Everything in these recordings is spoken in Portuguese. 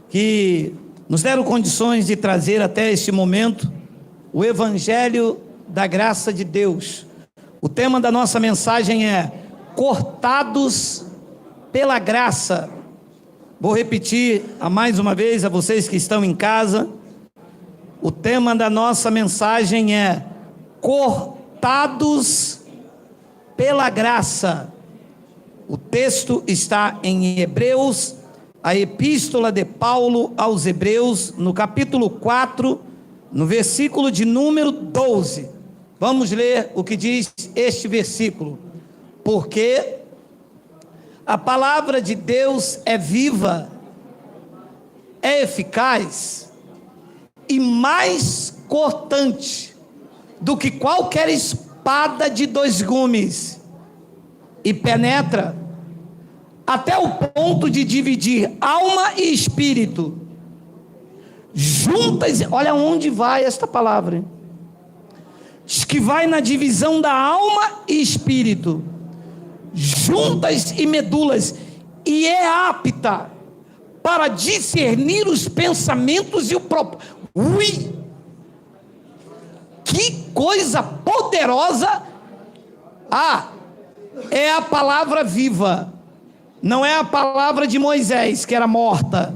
que nos deram condições de trazer até este momento o Evangelho da Graça de Deus. O tema da nossa mensagem é cortados pela graça. Vou repetir mais uma vez a vocês que estão em casa. O tema da nossa mensagem é cortados pela graça. O texto está em Hebreus, a epístola de Paulo aos Hebreus, no capítulo 4, no versículo de número 12. Vamos ler o que diz este versículo. Porque a palavra de Deus é viva, é eficaz e mais cortante do que qualquer espada de dois gumes, e penetra até o ponto de dividir alma e espírito, juntas. Olha onde vai esta palavra, hein? Diz que vai na divisão da alma e espírito, juntas e medulas, e é apta para discernir os pensamentos e o propósito. Ui! Que coisa poderosa! É a palavra viva. Não é a palavra de Moisés, que era morta.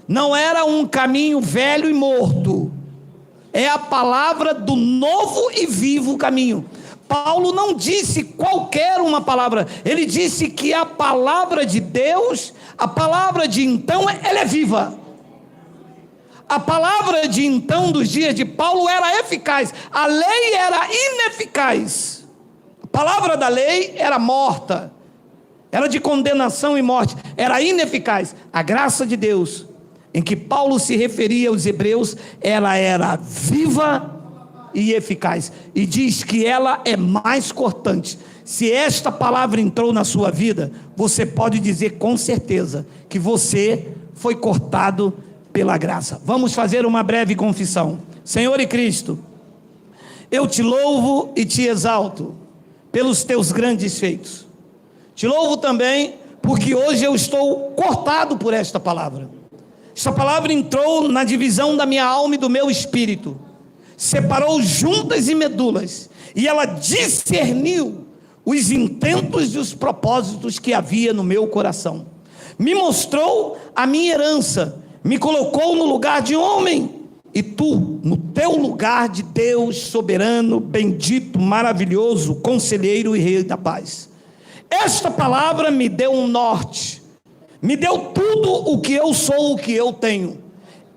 Não era um caminho velho e morto. É a palavra do novo e vivo caminho. Paulo não disse qualquer uma palavra. Ele disse que a palavra de Deus, a palavra de então, ela é viva. A palavra de então, dos dias de Paulo, era eficaz. A lei era ineficaz. A palavra da lei era morta. Era de condenação e morte. Era ineficaz. A graça de Deus, em que Paulo se referia aos hebreus, ela era viva e eficaz. E diz que ela é mais cortante. Se esta palavra entrou na sua vida, você pode dizer com certeza que você foi cortado pela graça. Vamos fazer uma breve confissão. Senhor e Cristo, eu te louvo e te exalto pelos teus grandes feitos. Te louvo também porque hoje eu estou cortado por esta palavra. Esta palavra entrou na divisão da minha alma e do meu espírito, separou juntas e medulas, e ela discerniu os intentos e os propósitos que havia no meu coração. Me mostrou a minha herança, me colocou no lugar de homem, e tu no teu lugar de Deus soberano, bendito, maravilhoso, conselheiro e rei da paz. Esta palavra me deu um norte, me deu tudo o que eu sou, o que eu tenho.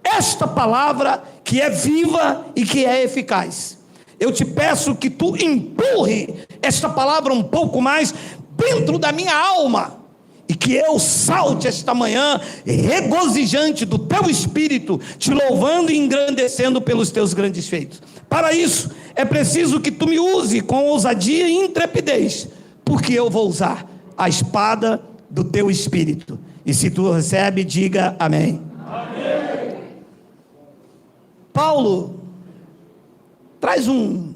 Esta palavra que é viva e que é eficaz. Eu te peço que tu empurre esta palavra um pouco mais dentro da minha alma, e que eu salte esta manhã regozijante do teu espírito, te louvando e engrandecendo pelos teus grandes feitos. Para isso é preciso que tu me use com ousadia e intrepidez, porque eu vou usar a espada do teu espírito. E se tu recebe, diga amém. Amém. Paulo traz uma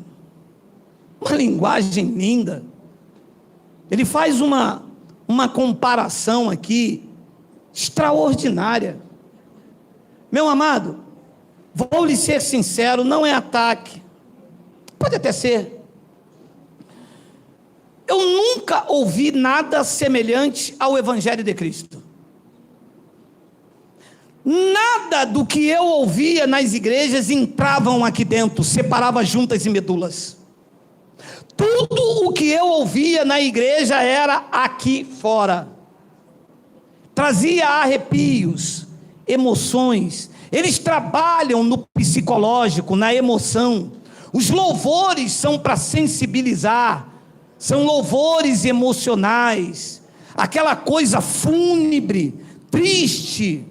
linguagem linda. Ele faz uma comparação aqui extraordinária. Meu amado, vou lhe ser sincero, não é ataque, pode até ser. Eu nunca ouvi nada semelhante ao Evangelho de Cristo. Nada do que eu ouvia nas igrejas entravam aqui dentro, separava juntas e medulas. Tudo o que eu ouvia na igreja era aqui fora. Trazia arrepios, emoções. Eles trabalham no psicológico, na emoção. Os louvores são para sensibilizar. São louvores emocionais. Aquela coisa fúnebre, triste.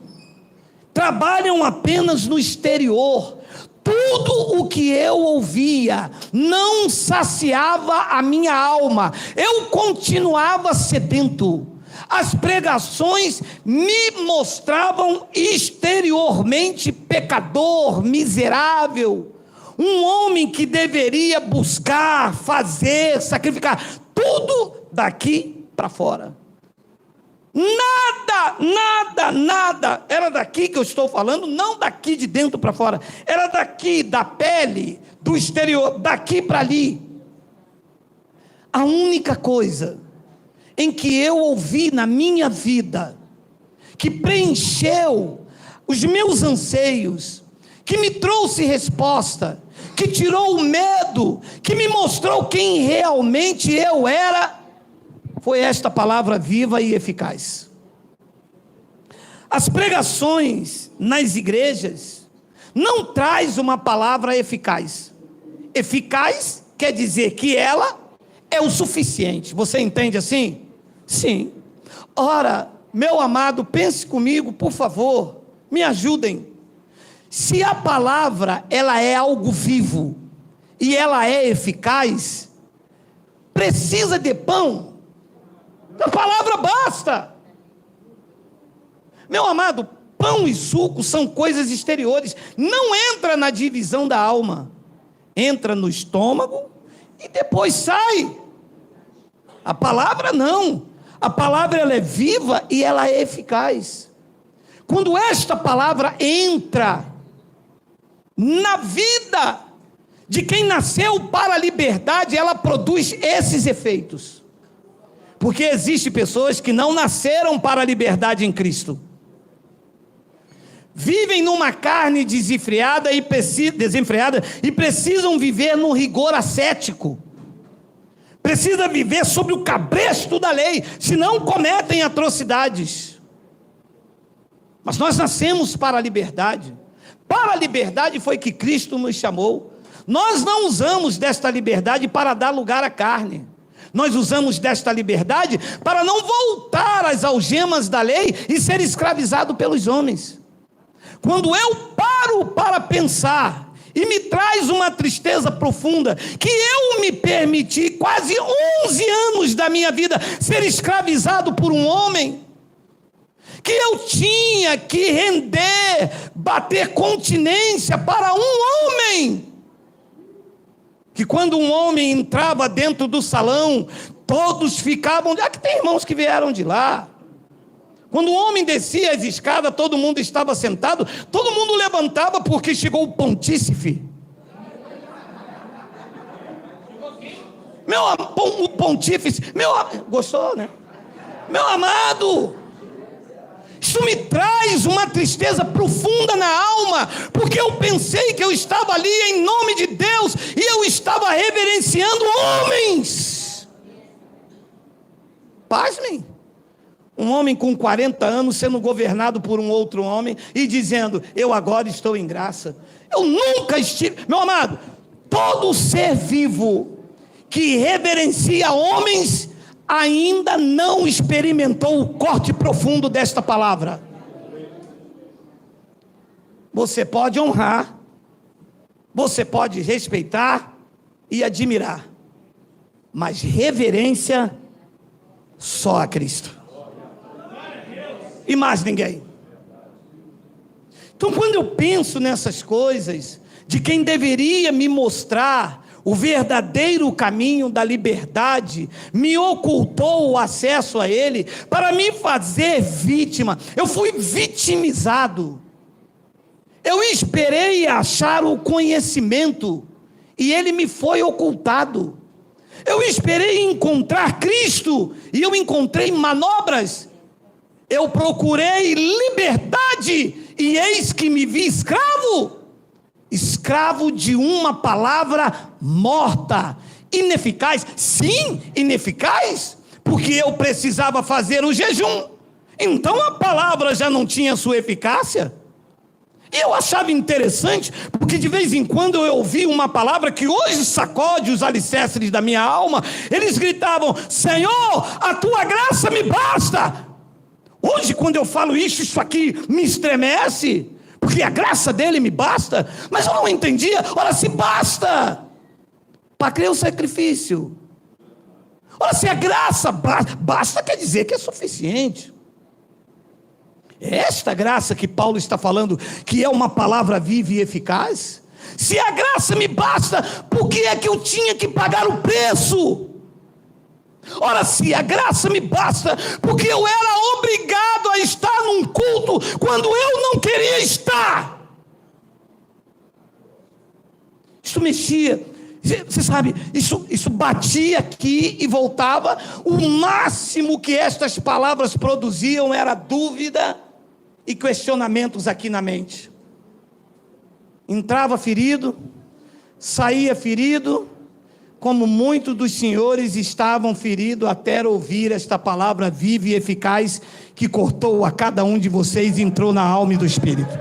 Trabalham apenas no exterior. Tudo o que eu ouvia não saciava a minha alma. Eu continuava sedento. As pregações me mostravam exteriormente pecador, miserável, um homem que deveria buscar, fazer, sacrificar, tudo daqui para fora. Nada. Era daqui que eu estou falando, não daqui de dentro para fora. Era daqui, da pele, do exterior, daqui para ali. A única coisa em que eu ouvi na minha vida, que preencheu os meus anseios, que me trouxe resposta, que tirou o medo, que me mostrou quem realmente eu era, foi esta palavra viva e eficaz. As pregações nas igrejas não traz uma palavra eficaz. Eficaz quer dizer que ela é o suficiente. Você entende assim? Sim. Ora, meu amado, pense comigo, por favor, me ajudem. Se a palavra, ela é algo vivo, e ela é eficaz, precisa de pão, a palavra basta. Meu amado, pão e suco são coisas exteriores, não entra na divisão da alma, entra no estômago, e depois sai. A palavra não, a palavra ela é viva e ela é eficaz. Quando esta palavra entra na vida de quem nasceu para a liberdade, ela produz esses efeitos. Porque existem pessoas que não nasceram para a liberdade em Cristo. Vivem numa carne desenfreada e precisam viver no rigor ascético. Precisa viver sob o cabresto da lei, senão cometem atrocidades. Mas nós nascemos para a liberdade. Para a liberdade foi que Cristo nos chamou. Nós não usamos desta liberdade para dar lugar à carne. Nós usamos desta liberdade para não voltar às algemas da lei e ser escravizado pelos homens. Quando eu paro para pensar, e me traz uma tristeza profunda, que eu me permiti quase 11 anos da minha vida ser escravizado por um homem, que eu tinha que render, bater continência para um homem, que quando um homem entrava dentro do salão, todos ficavam, que tem irmãos que vieram de lá, quando o homem descia as escadas, todo mundo estava sentado, todo mundo levantava porque chegou o pontífice. O pontífice, gostou, né? Meu amado, isso me traz uma tristeza profunda na alma, porque eu pensei que eu estava ali em nome de Deus, e eu estava reverenciando homens. Pasmem. Um homem com 40 anos sendo governado por um outro homem e dizendo, eu agora estou em graça. Eu nunca estive, meu amado, todo ser vivo que reverencia homens ainda não experimentou o corte profundo desta palavra. Você pode honrar, você pode respeitar e admirar, mas reverência só a Cristo. E mais ninguém. Então, quando eu penso nessas coisas, de quem deveria me mostrar o verdadeiro caminho da liberdade, me ocultou o acesso a ele, para me fazer vítima, eu fui vitimizado. Eu esperei achar o conhecimento, e ele me foi ocultado. Eu esperei encontrar Cristo, e eu encontrei manobras. Eu procurei liberdade, e eis que me vi escravo de uma palavra morta, ineficaz. Sim, ineficaz, porque eu precisava fazer o jejum, então a palavra já não tinha sua eficácia. E eu achava interessante, porque de vez em quando eu ouvi uma palavra que hoje sacode os alicerces da minha alma. Eles gritavam, Senhor, a tua graça me basta. Hoje, quando eu falo isso aqui me estremece, porque a graça dele me basta, mas eu não entendia. Ora, se basta, para crer o sacrifício. Ora, se a graça basta, quer dizer que é suficiente. É esta graça que Paulo está falando, que é uma palavra viva e eficaz. Se a graça me basta, por que é que eu tinha que pagar o preço? Ora, se a graça me basta, porque eu era obrigado a estar num culto quando eu não queria estar. Isso mexia, você sabe, isso batia aqui e voltava. O máximo que estas palavras produziam era dúvida e questionamentos aqui na mente. Entrava ferido, saía ferido, como muitos dos senhores estavam feridos até ouvir esta palavra viva e eficaz, que cortou a cada um de vocês e entrou na alma e do espírito.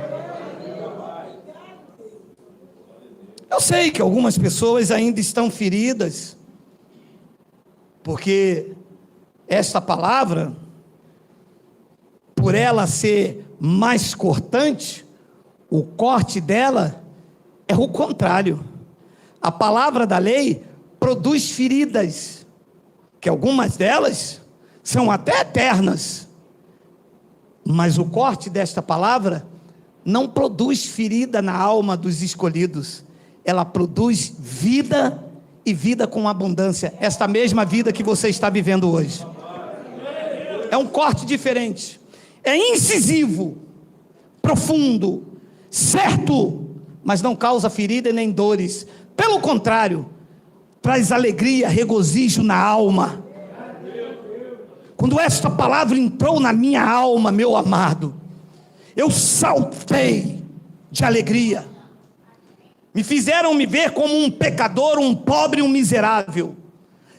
Eu sei que algumas pessoas ainda estão feridas, porque esta palavra, por ela ser mais cortante, o corte dela é o contrário. A palavra da lei produz feridas, que algumas delas são até eternas, mas o corte desta palavra não produz ferida na alma dos escolhidos, ela produz vida, e vida com abundância, esta mesma vida que você está vivendo hoje. É um corte diferente, é incisivo, profundo, certo, mas não causa ferida nem dores, pelo contrário, traz alegria, regozijo na alma. Quando esta palavra entrou na minha alma, meu amado, eu saltei de alegria. Me fizeram me ver como um pecador, um pobre, um miserável,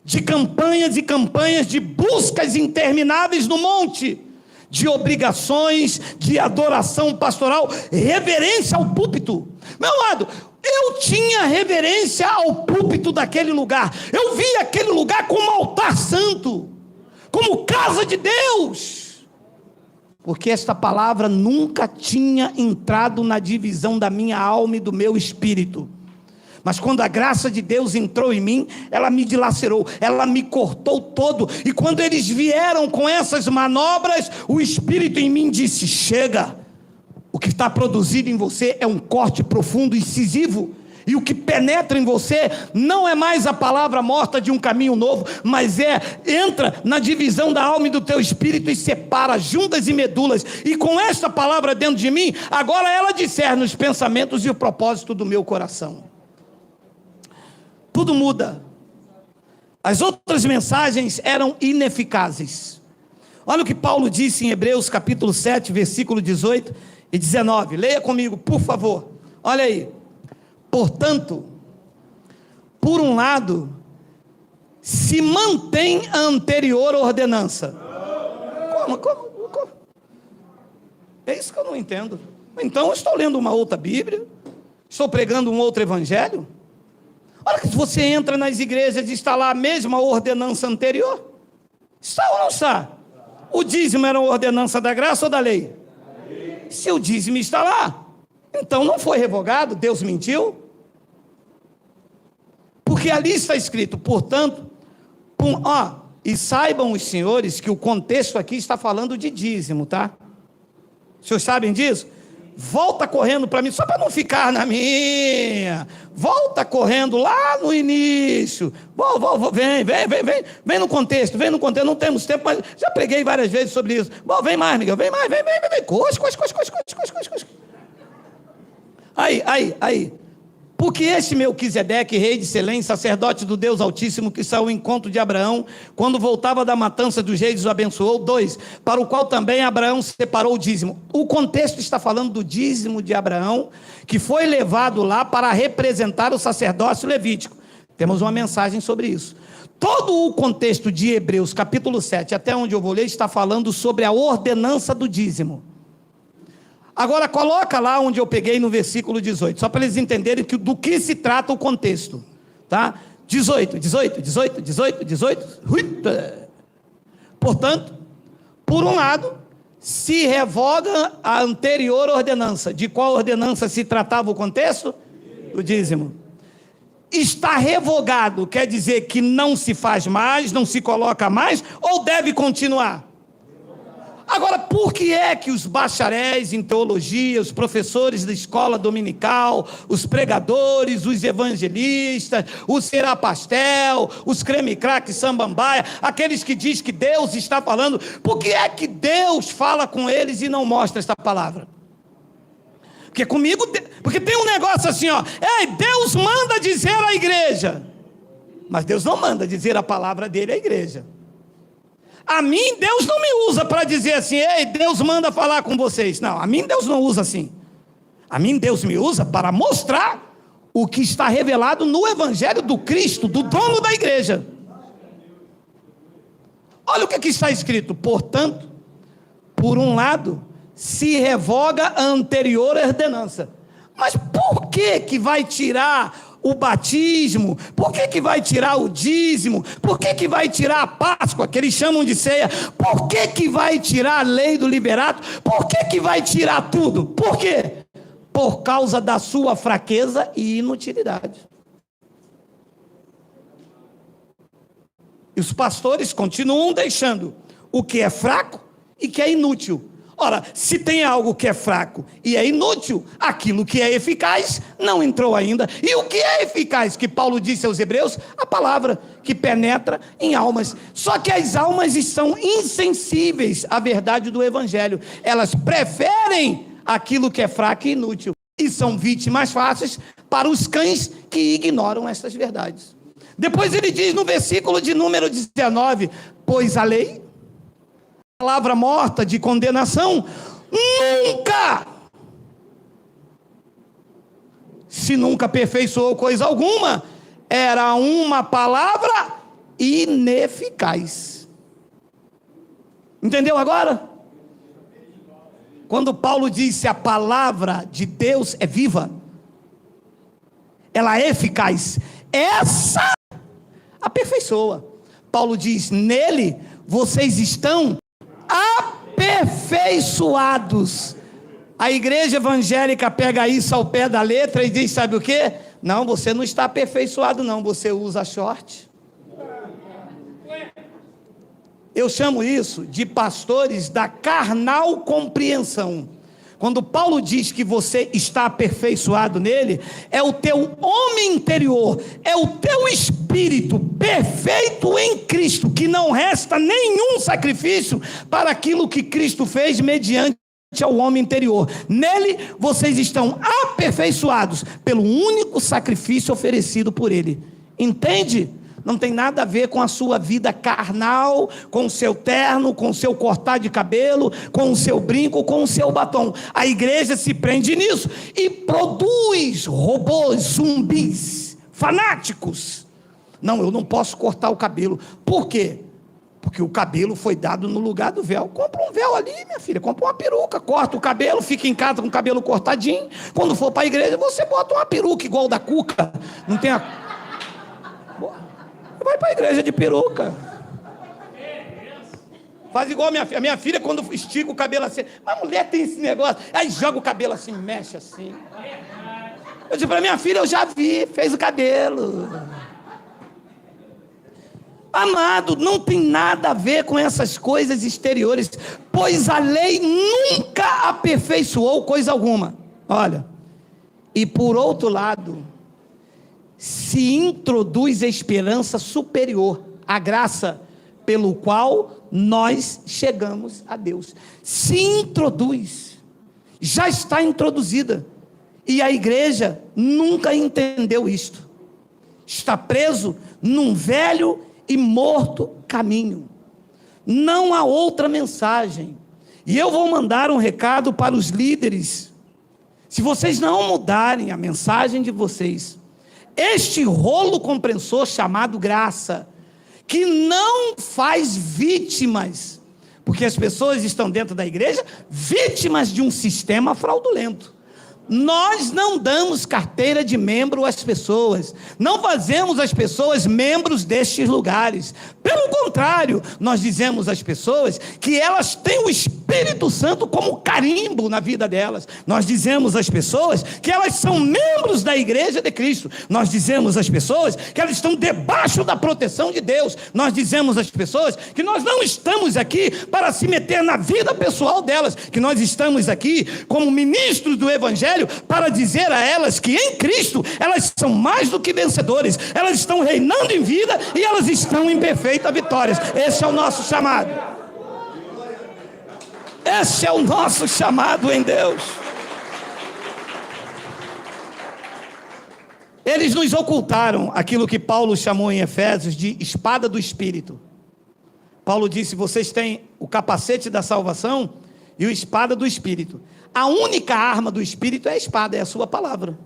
de campanhas e campanhas, de buscas intermináveis no monte, de obrigações, de adoração pastoral, reverência ao púlpito. Meu amado, eu tinha reverência ao púlpito daquele lugar. Eu via aquele lugar como altar santo, como casa de Deus, porque esta palavra nunca tinha entrado na divisão da minha alma e do meu espírito. Mas quando a graça de Deus entrou em mim, ela me dilacerou, ela me cortou todo. E quando eles vieram com essas manobras, o Espírito em mim disse: chega, o que está produzido em você é um corte profundo e incisivo. E o que penetra em você não é mais a palavra morta de um caminho novo, mas entra na divisão da alma e do teu espírito e separa juntas e medulas. E com esta palavra dentro de mim, agora ela discerne os pensamentos e o propósito do meu coração. Tudo muda. As outras mensagens eram ineficazes. Olha o que Paulo disse em Hebreus capítulo 7, versículo 18 e 19. Leia comigo, por favor. Olha aí. Portanto, por um lado, se mantém a anterior ordenança. Como? É isso que eu não entendo. Então eu estou lendo uma outra Bíblia, estou pregando um outro evangelho. Olha que você entra nas igrejas e está lá a mesma ordenança anterior. Está ou não está? O dízimo era uma ordenança da graça ou da lei? Se o dízimo está lá, então não foi revogado, Deus mentiu. Porque ali está escrito, portanto, e saibam os senhores que o contexto aqui está falando de dízimo, tá? Os senhores sabem disso? Volta correndo para mim, só para não ficar na minha. Volta correndo lá no início. Vem no contexto, não temos tempo, mas já preguei várias vezes sobre isso. Vem mais, Miguel, vem. Coxa. Aí. Porque este Melquisedeque, rei de Selém, sacerdote do Deus Altíssimo, que saiu ao encontro de Abraão, quando voltava da matança dos reis, o abençoou. 2, para o qual também Abraão separou o dízimo. O contexto está falando do dízimo de Abraão, que foi levado lá para representar o sacerdócio levítico. Temos uma mensagem sobre isso. Todo o contexto de Hebreus, capítulo 7, até onde eu vou ler, está falando sobre a ordenança do dízimo. Agora coloca lá onde eu peguei no versículo 18, só para eles entenderem do que se trata o contexto, tá? 18. Portanto, por um lado, se revoga a anterior ordenança. De qual ordenança se tratava o contexto? Do dízimo. Está revogado, quer dizer que não se faz mais, não se coloca mais, ou deve continuar? Agora, por que é que os bacharéis em teologia, os professores da escola dominical, os pregadores, os evangelistas, os serapastel, os creme-craque samambaia, aqueles que dizem que Deus está falando, por que é que Deus fala com eles e não mostra esta palavra? Porque tem um negócio assim, ó, Deus manda dizer à igreja, mas Deus não manda dizer a palavra dele à igreja. A mim, Deus não me usa para dizer assim, Deus manda falar com vocês. Não, a mim Deus não usa assim. A mim Deus me usa para mostrar o que está revelado no Evangelho do Cristo, do dono da igreja. Olha o que está escrito. Portanto, por um lado, se revoga a anterior ordenança. Mas por que vai tirar o batismo? Por que vai tirar o dízimo? Por que vai tirar a Páscoa, que eles chamam de ceia? Por que vai tirar a lei do liberato? Por que vai tirar tudo? Por quê? Por causa da sua fraqueza e inutilidade. E os pastores continuam deixando o que é fraco e que é inútil. Ora, se tem algo que é fraco e é inútil, aquilo que é eficaz não entrou ainda. E o que é eficaz, que Paulo disse aos Hebreus? A palavra que penetra em almas. Só que as almas estão insensíveis à verdade do Evangelho. Elas preferem aquilo que é fraco e inútil. E são vítimas fáceis para os cães que ignoram estas verdades. Depois ele diz no versículo de número 19, pois a lei, palavra morta de condenação, nunca, se nunca aperfeiçoou coisa alguma, era uma palavra ineficaz. Entendeu agora? Quando Paulo disse a palavra de Deus é viva, ela é eficaz, essa aperfeiçoa. Paulo diz, nele vocês estão aperfeiçoados. A igreja evangélica pega isso ao pé da letra e diz, sabe o quê? Não, você não está aperfeiçoado não, você usa short. Eu chamo isso de pastores da carnal compreensão. Quando Paulo diz que você está aperfeiçoado nele, é o teu homem interior, é o teu espírito perfeito em Cristo, que não resta nenhum sacrifício para aquilo que Cristo fez mediante ao homem interior. Nele vocês estão aperfeiçoados pelo único sacrifício oferecido por ele. Entende? Não tem nada a ver com a sua vida carnal, com o seu terno, com o seu cortar de cabelo, com o seu brinco, com o seu batom. A igreja se prende nisso e produz robôs, zumbis, fanáticos. Não, eu não posso cortar o cabelo. Por quê? Porque o cabelo foi dado no lugar do véu. Compra um véu ali, minha filha, compra uma peruca, corta o cabelo, fica em casa com o cabelo cortadinho. Quando for para a igreja, você bota uma peruca igual da Cuca. Não tem a... Vai para a igreja de peruca. Faz igual a minha filha, quando estica o cabelo assim. A mulher tem esse negócio, aí joga o cabelo assim, mexe assim. Eu disse para minha filha, eu já vi, fez o cabelo. Amado, não tem nada a ver com essas coisas exteriores, pois a lei nunca aperfeiçoou coisa alguma. Olha, e por outro lado, se introduz a esperança superior, a graça pelo qual nós chegamos a Deus. Se introduz, já está introduzida, e a igreja nunca entendeu isto. Está preso num velho e morto caminho. Não há outra mensagem. E eu vou mandar um recado para os líderes. Se vocês não mudarem a mensagem de vocês, este rolo compressor chamado graça, que não faz vítimas, porque as pessoas estão dentro da igreja vítimas de um sistema fraudulento. Nós não damos carteira de membro às pessoas, não fazemos as pessoas membros destes lugares. Pelo contrário, nós dizemos às pessoas que elas têm o Espírito Santo como carimbo na vida delas. Nós dizemos às pessoas que elas são membros da igreja de Cristo. Nós dizemos às pessoas que elas estão debaixo da proteção de Deus. Nós dizemos às pessoas que nós não estamos aqui para se meter na vida pessoal delas, que nós estamos aqui como ministros do Evangelho para dizer a elas que em Cristo elas são mais do que vencedores, elas estão reinando em vida e elas estão em perfeita vitória. Esse é o nosso chamado. Esse é o nosso chamado em Deus. Eles nos ocultaram aquilo que Paulo chamou em Efésios de espada do Espírito. Paulo disse: vocês têm o capacete da salvação e a espada do Espírito. A única arma do Espírito é a espada, é a sua palavra.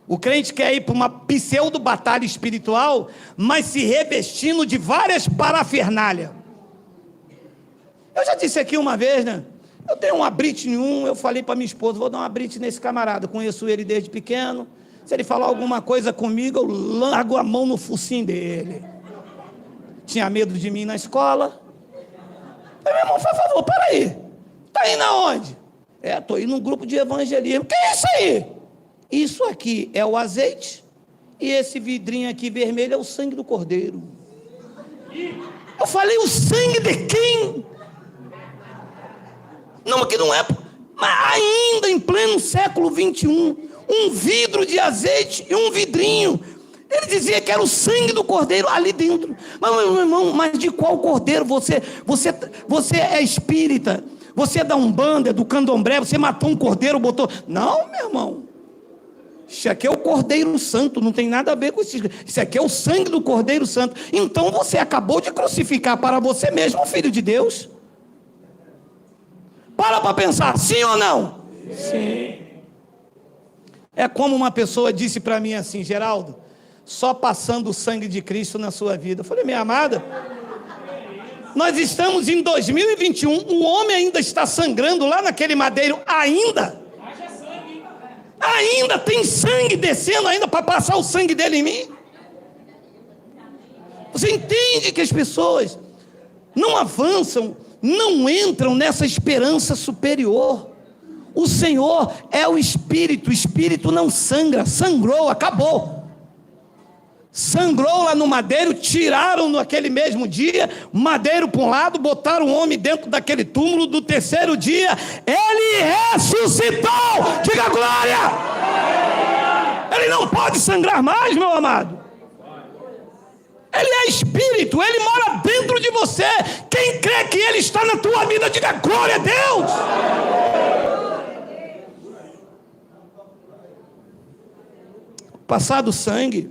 O crente quer ir para uma pseudo-batalha espiritual, mas se revestindo de várias parafernália. Eu já disse aqui uma vez, né? Eu tenho um abrite nenhum, eu falei para minha esposa: vou dar um abrite nesse camarada, conheço ele desde pequeno, se ele falar alguma coisa comigo, eu largo a mão no focinho dele. Tinha medo de mim na escola. Falei: meu irmão, por favor, para aí. Está indo aonde? Estou indo num grupo de evangelismo. Que é isso aí? Isso aqui é o azeite, e esse vidrinho aqui vermelho é o sangue do Cordeiro. Eu falei: o sangue de quem? Não, que não é. Mas ainda em pleno século 21, um vidro de azeite e um vidrinho. Ele dizia que era o sangue do Cordeiro ali dentro. Mas, meu irmão, mas de qual Cordeiro? Você é espírita, você é da Umbanda, é do Candomblé, você matou um cordeiro, botou... Não, meu irmão. Isso aqui é o Cordeiro Santo, não tem nada a ver com isso. Isso aqui é o sangue do Cordeiro Santo. Então você acabou de crucificar para você mesmo o Filho de Deus. Para pensar, sim ou não? Sim. É como uma pessoa disse para mim assim: Geraldo, só passando o sangue de Cristo na sua vida. Eu falei: minha amada, nós estamos em 2021, o homem ainda está sangrando lá naquele madeiro, ainda tem sangue descendo ainda para passar o sangue dele em mim. Você entende que as pessoas não avançam, não entram nessa esperança superior. O Senhor é o Espírito não sangra, sangrou, acabou. Sangrou lá no madeiro, tiraram naquele mesmo dia, madeiro para um lado, botaram o homem dentro daquele túmulo. Do terceiro dia, ele ressuscitou. Diga glória! Ele não pode sangrar mais, meu amado. Ele é Espírito, ele mora dentro de você. Quem crê que ele está na tua vida, diga glória a Deus. Passado sangue.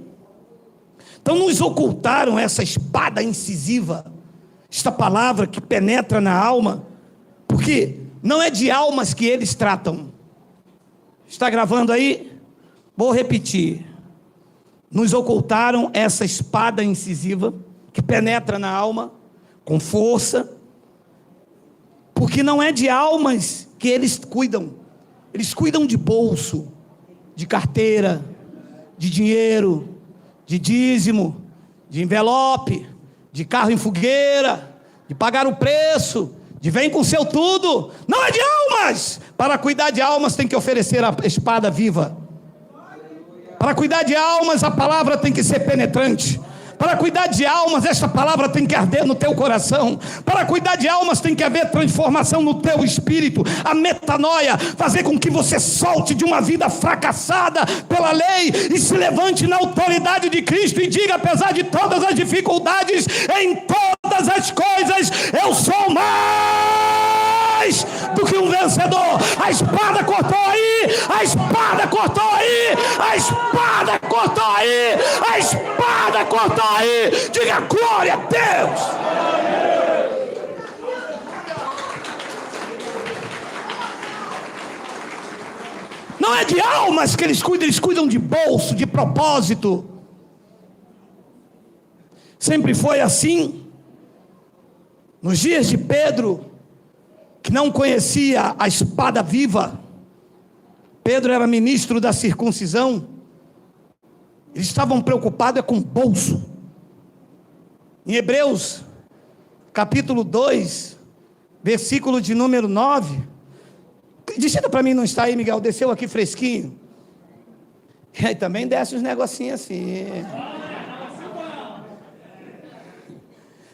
Então nos ocultaram essa espada incisiva, esta palavra que penetra na alma, porque não é de almas que eles tratam. Está gravando aí? Vou repetir. Nos ocultaram essa espada incisiva que penetra na alma com força, porque não é de almas que eles cuidam. Eles cuidam de bolso, de carteira, de dinheiro, de dízimo, de envelope, de carro em fogueira, de pagar o preço, de vem com seu tudo. Não é de almas. Para cuidar de almas tem que oferecer a espada viva. Para cuidar de almas a palavra tem que ser penetrante. Para cuidar de almas, esta palavra tem que arder no teu coração. Para cuidar de almas tem que haver transformação no teu espírito. A metanoia, fazer com que você solte de uma vida fracassada pela lei e se levante na autoridade de Cristo e diga: apesar de todas as dificuldades, em todas as coisas eu sou mais do que um vencedor. A espada cortou aí, a espada cortou aí, a espada cortou aí, a espada cortou aí. Diga glória a Deus. Não é de almas que eles cuidam de bolso, de propósito. Sempre foi assim. Nos dias de Pedro, que não conhecia a espada viva, Pedro era ministro da circuncisão. Eles estavam preocupados com o bolso. Em Hebreus, capítulo 2, versículo de número 9. Digita para mim, não está aí, Miguel? Desceu aqui fresquinho. E aí também desce uns negocinhos assim.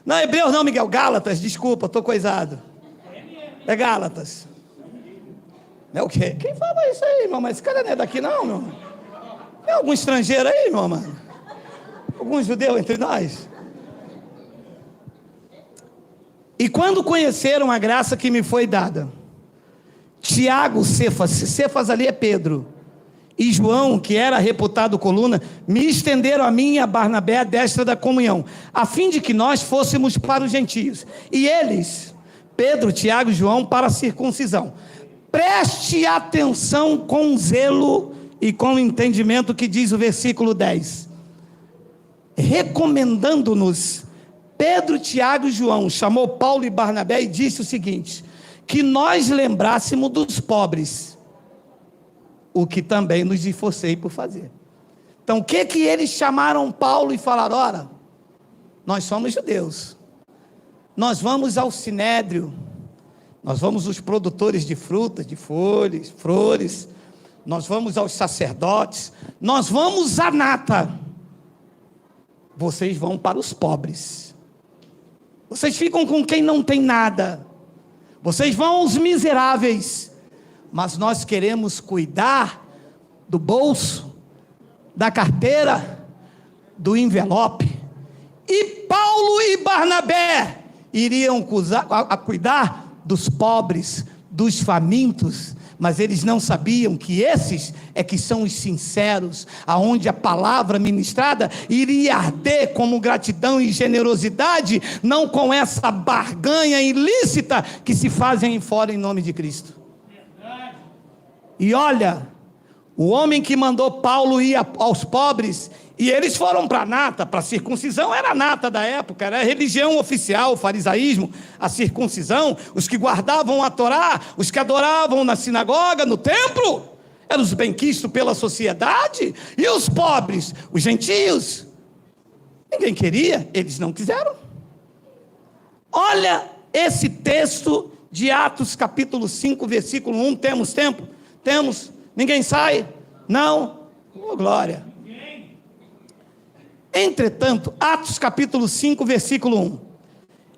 Não, Hebreus não, Miguel. Gálatas, desculpa, estou coisado. É Gálatas. É o quê? Quem fala isso aí, irmão? Mas esse cara não é daqui não, meu irmão. Tem algum estrangeiro aí, meu mano? Algum judeu entre nós? E quando conheceram a graça que me foi dada, Tiago, Cefas ali é Pedro, e João, que era reputado coluna, me estenderam a mim e a Barnabé a destra da comunhão, a fim de que nós fôssemos para os gentios, e eles, Pedro, Tiago e João, para a circuncisão. Preste atenção com zelo e com entendimento que diz o versículo 10. Recomendando-nos, Pedro, Tiago e João chamou Paulo e Barnabé e disse o seguinte: que nós lembrássemos dos pobres, o que também nos esforcei por fazer. Então o que eles chamaram Paulo e falaram? Ora, nós somos judeus, nós vamos ao sinédrio, nós vamos os produtores de frutas, de folhas, flores, nós vamos aos sacerdotes, nós vamos à nata, vocês vão para os pobres, vocês ficam com quem não tem nada, vocês vão aos miseráveis, mas nós queremos cuidar do bolso, da carteira, do envelope. E Paulo e Barnabé iriam cuidar dos pobres, dos famintos, mas eles não sabiam que esses é que são os sinceros, aonde a palavra ministrada iria arder como gratidão e generosidade, não com essa barganha ilícita que se fazem em fora em nome de Cristo. E olha, o homem que mandou Paulo ir aos pobres, e eles foram para a nata, para a circuncisão, era a nata da época, era a religião oficial, o farisaísmo, a circuncisão, os que guardavam a Torá, os que adoravam na sinagoga, no templo, eram os benquistos pela sociedade, e os pobres, os gentios, ninguém queria, eles não quiseram. Olha esse texto de Atos capítulo 5, versículo 1, temos tempo? Temos? Ninguém sai? Não? Oh, glória! Entretanto, Atos capítulo 5, versículo 1.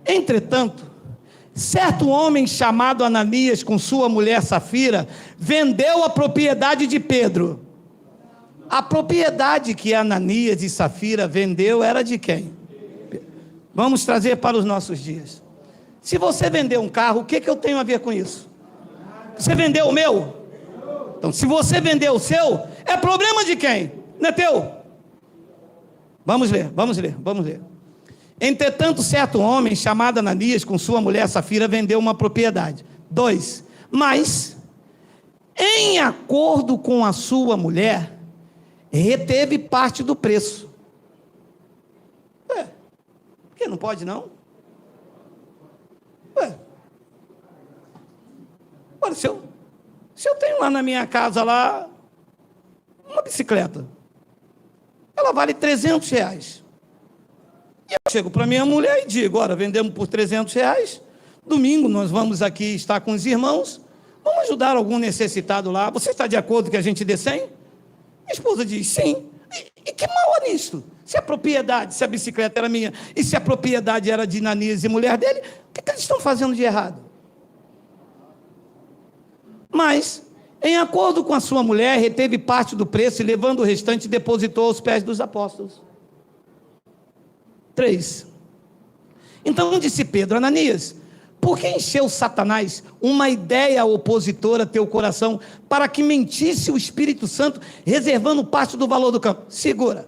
Entretanto, certo homem chamado Ananias, com sua mulher Safira, vendeu a propriedade de Pedro. A propriedade que Ananias e Safira vendeu era de quem? Vamos trazer para os nossos dias. Se você vender um carro, o que eu tenho a ver com isso? Você vendeu o meu? Então, se você vendeu o seu, é problema de quem? Não é teu? Vamos ler. Entretanto, certo homem chamado Ananias, com sua mulher Safira, vendeu uma propriedade. 2. Mas, em acordo com a sua mulher, reteve parte do preço. Por que não pode não? Olha, se eu tenho lá na minha casa lá uma bicicleta, ela vale R$300. E eu chego para minha mulher e digo: ora, vendemos por R$300, domingo nós vamos aqui estar com os irmãos, vamos ajudar algum necessitado lá, você está de acordo que a gente dê 100? Minha esposa diz: sim. E que mal há nisto? Se a propriedade, se a bicicleta era minha, e se a propriedade era de Ananias e mulher dele, o que eles estão fazendo de errado? Mas, em acordo com a sua mulher, reteve parte do preço e, levando o restante, depositou aos pés dos apóstolos. 3. Então disse Pedro: Ananias, por que encheu Satanás uma ideia opositora a teu coração, para que mentisse o Espírito Santo, reservando parte do valor do campo? Segura.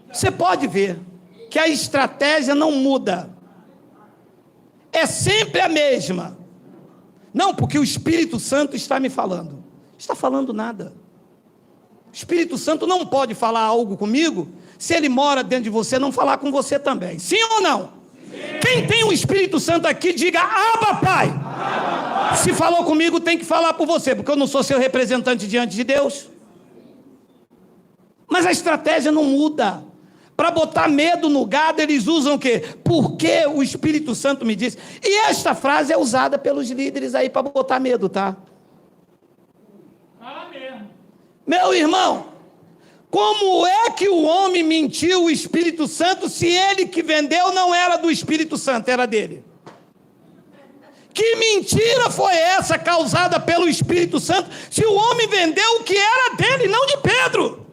Você pode ver que a estratégia não muda, é sempre a mesma. Não, porque o Espírito Santo está me falando. Não está falando nada. O Espírito Santo não pode falar algo comigo se ele mora dentro de você, não falar com você também. Sim ou não? Sim. Quem tem o Espírito Santo aqui, diga: Abba, Pai. Abba, Pai. Se falou comigo, tem que falar por você, porque eu não sou seu representante diante de Deus. Mas a estratégia não muda. Para botar medo no gado, eles usam o quê? Porque o Espírito Santo me disse. E esta frase é usada pelos líderes aí para botar medo, tá? Amém. Meu irmão, como é que o homem mentiu o Espírito Santo se ele que vendeu não era do Espírito Santo, era dele? Que mentira foi essa causada pelo Espírito Santo se o homem vendeu o que era dele, não de Pedro?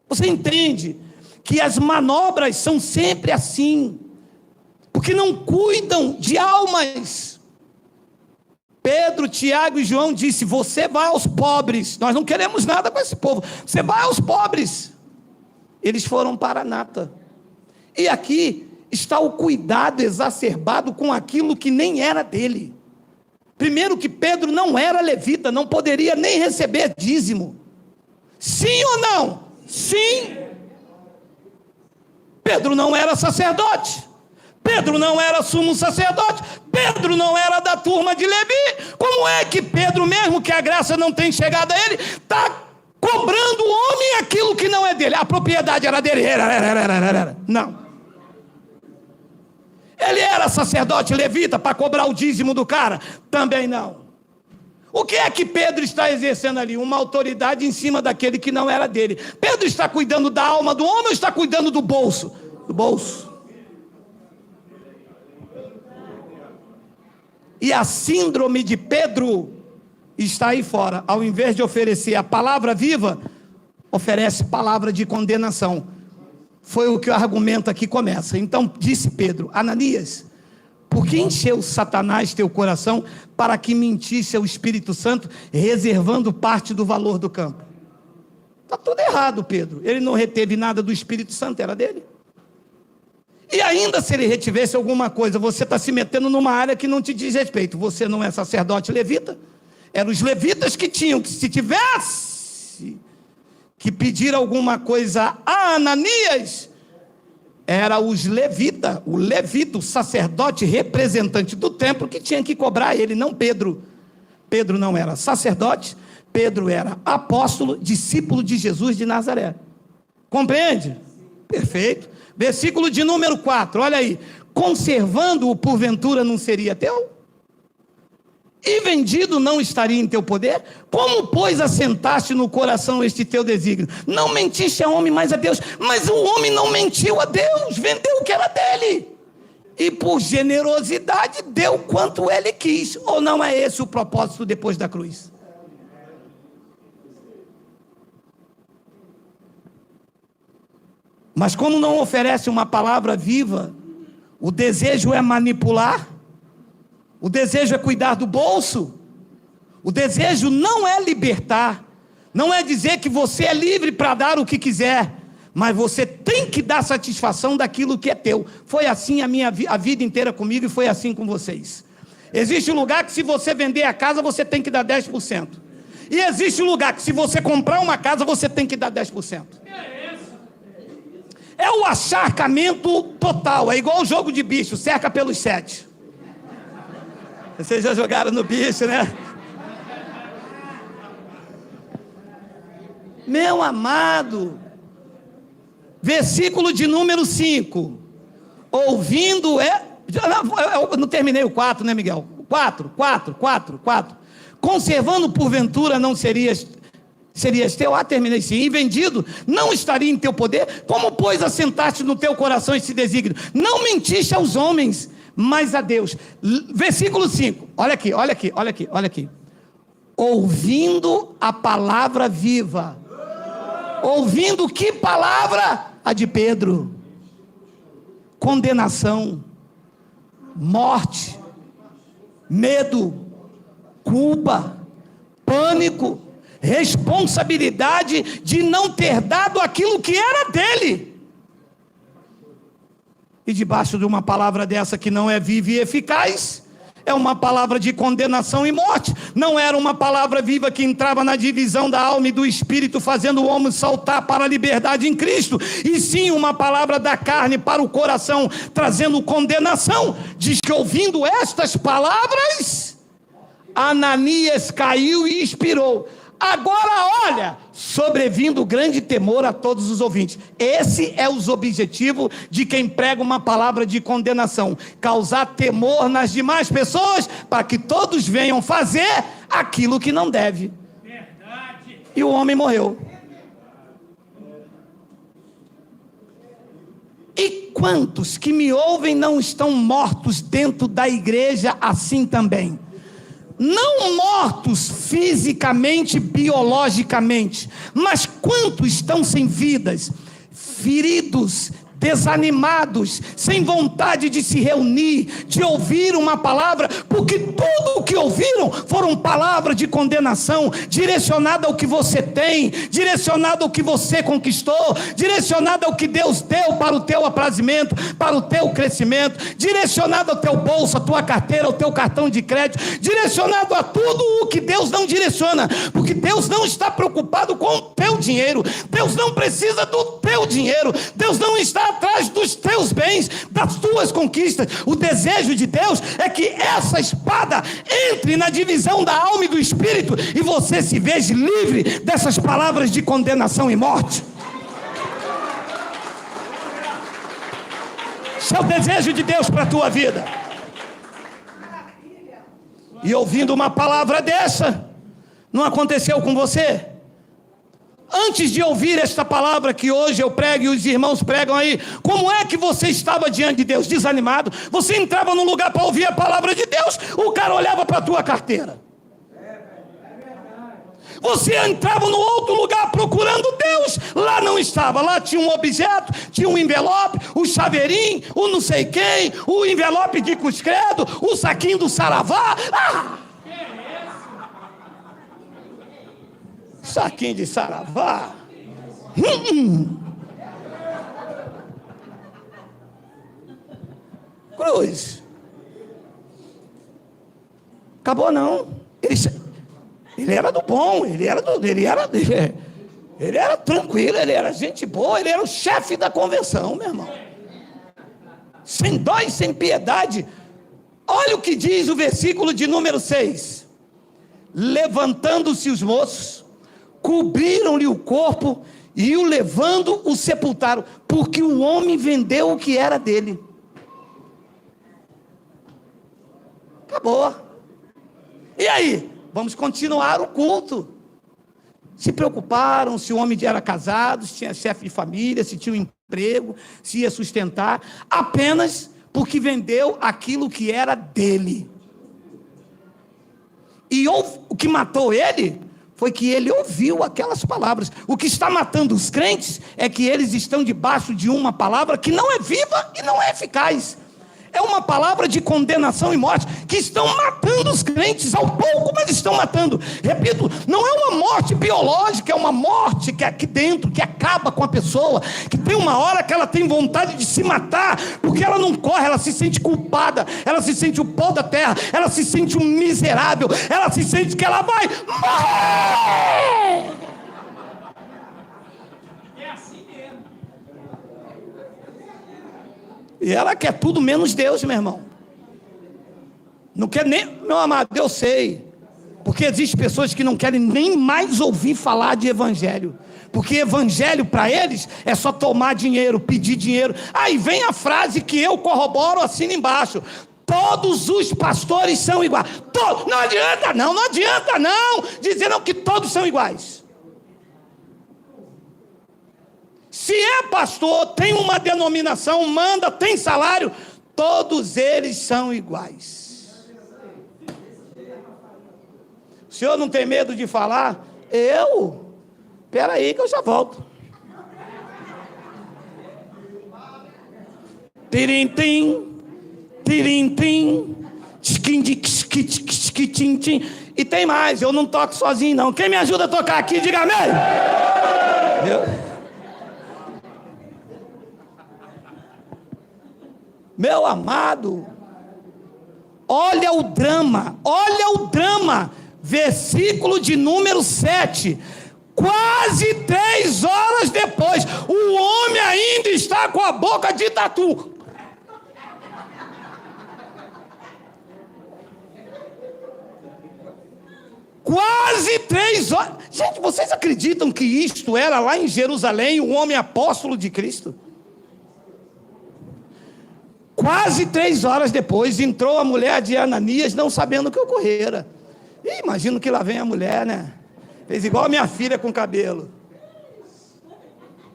Você entende que as manobras são sempre assim, porque não cuidam de almas. Pedro, Tiago e João disse: você vai aos pobres. Nós não queremos nada com esse povo. Você vai aos pobres. Eles foram para a nata. E aqui está o cuidado exacerbado com aquilo que nem era dele. Primeiro que Pedro não era levita, não poderia nem receber dízimo. Sim ou não? Sim. Pedro não era sacerdote. Pedro não era sumo sacerdote. Pedro não era da turma de Levi. Como é que Pedro, mesmo que a graça não tenha chegado a ele, está cobrando o homem aquilo que não é dele? A propriedade era dele? Não. Ele era sacerdote levita para cobrar o dízimo do cara? Também não. O que é que Pedro está exercendo ali? Uma autoridade em cima daquele que não era dele. Pedro está cuidando da alma do homem ou está cuidando do bolso? Do bolso. E a síndrome de Pedro está aí fora. Ao invés de oferecer a palavra viva, oferece palavra de condenação. Foi o que o argumento aqui começa. Então disse Pedro: Ananias, por que encheu Satanás teu coração para que mentisse ao Espírito Santo, reservando parte do valor do campo? Está tudo errado, Pedro. Ele não reteve nada do Espírito Santo, era dele. E ainda se ele retivesse alguma coisa, você está se metendo numa área que não te diz respeito. Você não é sacerdote levita. Eram os levitas que tinham, que se tivesse que pedir alguma coisa a Ananias, era os levitas, o levita, o sacerdote representante do templo, que tinha que cobrar ele, não Pedro. Pedro não era sacerdote, Pedro era apóstolo, discípulo de Jesus de Nazaré. Compreende? Perfeito. Versículo de número 4, olha aí. Conservando-o, porventura, não seria teu? E vendido não estaria em teu poder? Como, pois, assentaste no coração este teu desígnio? Não mentiste a homem, mas a Deus. Mas o homem não mentiu a Deus, vendeu o que era dele. E por generosidade deu quanto ele quis. Ou não é esse o propósito depois da cruz? Mas como não oferece uma palavra viva, o desejo é manipular, o desejo é cuidar do bolso, o desejo não é libertar, não é dizer que você é livre para dar o que quiser, mas você tem que dar satisfação daquilo que é teu. Foi assim a vida inteira comigo e foi assim com vocês. Existe um lugar que se você vender a casa, você tem que dar 10%. E existe um lugar que se você comprar uma casa, você tem que dar 10%. É o acharcamento total, é igual o jogo de bicho, cerca pelos 7. Vocês já jogaram no bicho, né? Meu amado, versículo de número 5. Ouvindo eu não terminei o 4, né, Miguel? 4. Conservando porventura não serias teu? Terminei sim. E vendido não estaria em teu poder? Como, pois, assentaste no teu coração esse desígnio? Não mentiste aos homens, mas a Deus. Versículo 5, olha aqui. Ouvindo a palavra viva. Ouvindo que palavra? A de Pedro. Condenação, morte, medo, culpa, pânico, responsabilidade de não ter dado aquilo que era dele. E debaixo de uma palavra dessa que não é viva e eficaz, é uma palavra de condenação e morte. Não era uma palavra viva que entrava na divisão da alma e do espírito, fazendo o homem saltar para a liberdade em Cristo, e sim uma palavra da carne para o coração, trazendo condenação. Diz que ouvindo estas palavras, Ananias caiu e expirou. Agora olha, sobrevindo grande temor a todos os ouvintes. Esse é os objetivos de quem prega uma palavra de condenação: causar temor nas demais pessoas, para que todos venham fazer aquilo que não deve. Verdade. E o homem morreu. E quantos que me ouvem não estão mortos dentro da igreja assim também? Não mortos fisicamente, biologicamente, mas quantos estão sem vidas, feridos, desanimados, sem vontade de se reunir, de ouvir uma palavra, porque tudo o que ouviram foram palavras de condenação, direcionada ao que você tem, direcionada ao que você conquistou, direcionada ao que Deus deu para o teu aprazimento, para o teu crescimento, direcionada ao teu bolso, à tua carteira, ao teu cartão de crédito, direcionado a tudo o que Deus não direciona, porque Deus não está preocupado com o teu dinheiro, Deus não precisa do teu dinheiro, Deus não está atrás dos teus bens, das tuas conquistas. O desejo de Deus é que essa espada entre na divisão da alma e do espírito, e você se veja livre dessas palavras de condenação e morte. Esse é o desejo de Deus para a tua vida. E ouvindo uma palavra dessa, não aconteceu com você? Antes de ouvir esta palavra que hoje eu prego e os irmãos pregam aí, como é que você estava diante de Deus? Desanimado? Você entrava num lugar para ouvir a palavra de Deus, o cara olhava para a tua carteira. Você entrava no outro lugar procurando Deus, lá não estava, lá tinha um objeto, tinha um envelope, o chaveirinho, o não sei quem, o envelope de cruz-credo, o saquinho do saravá. Saquinho de saravá. Cruz. Acabou não. Ele era do bom, ele era tranquilo, ele era gente boa, ele era o chefe da convenção, meu irmão. Sem dó e sem piedade. Olha o que diz o versículo de número 6. Levantando-se os moços, cobriram-lhe o corpo e o levando o sepultaram, porque o homem vendeu o que era dele. Acabou. E aí? Vamos continuar o culto. Se preocuparam se o homem era casado, se tinha chefe de família, se tinha um emprego, se ia sustentar, apenas porque vendeu aquilo que era dele. E o que matou ele foi que ele ouviu aquelas palavras. O que está matando os crentes é que eles estão debaixo de uma palavra que não é viva e não é eficaz. É uma palavra de condenação e morte, que estão matando os crentes, ao pouco, mas estão matando. Repito, não é uma morte biológica, é uma morte que é aqui dentro, que acaba com a pessoa, que tem uma hora que ela tem vontade de se matar, porque ela não corre, ela se sente culpada, ela se sente o pó da terra, ela se sente um miserável, ela se sente que ela vai morrer. E ela quer tudo menos Deus, meu irmão. Não quer nem, meu amado, eu sei. Porque existem pessoas que não querem nem mais ouvir falar de evangelho. Porque evangelho para eles é só tomar dinheiro, pedir dinheiro. Aí vem a frase que eu corroboro, assino embaixo: todos os pastores são iguais. Não adianta não dizer não que todos são iguais. Se é pastor, tem uma denominação, manda, tem salário, todos eles são iguais. O senhor não tem medo de falar? Espera aí que eu já volto. Tirim-tim, tirim-tim, tchiquim-tim. E tem mais, eu não toco sozinho não. Quem me ajuda a tocar aqui, diga amém. Meu amado, Olha o drama, versículo de número 7. Quase 3 horas depois, o homem ainda está com a boca de tatu. Quase 3 horas. Gente, vocês acreditam que isto era lá em Jerusalém, o homem apóstolo de Cristo? Quase 3 horas depois, entrou a mulher de Ananias, não sabendo o que ocorrera. E imagino que lá vem a mulher, né? Fez igual a minha filha com cabelo.